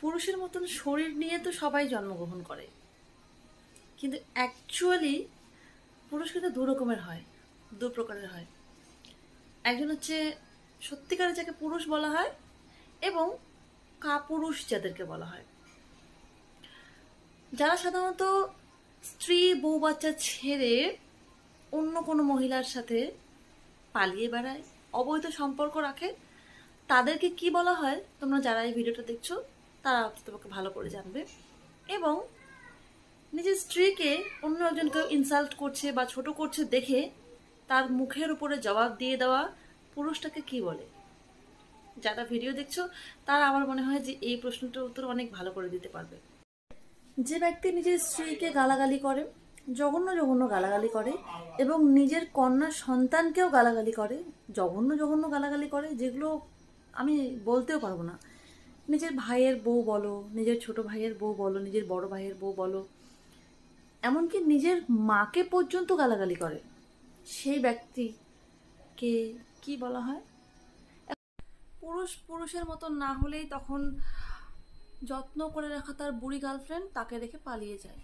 পুরুষের মতন শরীর নিয়ে তো সবাই জন্মগ্রহণ করে, কিন্তু অ্যাকচুয়ালি পুরুষ কিন্তু দু রকমের হয়, দু প্রকারের হয়। একজন হচ্ছে সত্যিকারের যাকে পুরুষ বলা হয়, এবং কাপুরুষ যাদেরকে বলা হয়, যারা সাধারণত স্ত্রী বউ বাচ্চা ছেড়ে অন্য কোনো মহিলার সাথে পালিয়ে বেড়ায়, অবৈধ সম্পর্ক রাখে। তাদেরকে কি বলা হয় তোমরা যারা এই ভিডিওটা দেখছো তারা তোমাকে ভালো করে জানবে। এবং নিজের স্ত্রীকে অন্য একজনকে ইনসাল্ট করছে বা ছোট করছে দেখে তার মুখের উপরে জবাব দিয়ে দেওয়া পুরুষটাকে কি বলে? যারা ভিডিও দেখছো তারা আমার মনে হয় যে এই প্রশ্নটার উত্তর অনেক ভালো করে দিতে পারবে। যে ব্যক্তি নিজের স্ত্রীকে গালাগালি করে, জঘন্য জঘন্য গালাগালি করে, এবং নিজের কন্যা সন্তানকেও গালাগালি করে, জঘন্য জঘন্য গালাগালি করে, যেগুলো আমি বলতেও পারবো না। নিজের ভাইয়ের বউ বলো, নিজের ছোট ভাইয়ের বউ বলো, নিজের বড় ভাইয়ের বউ বলো, এমনকি নিজের মাকে পর্যন্ত গালাগালি করে, সেই ব্যক্তিকে কি বলা হয়? পুরুষ পুরুষের মতন না হলেই তখন যত্ন করে রাখা তার বুড়ি গার্লফ্রেন্ড তাকে রেখে পালিয়ে যায়।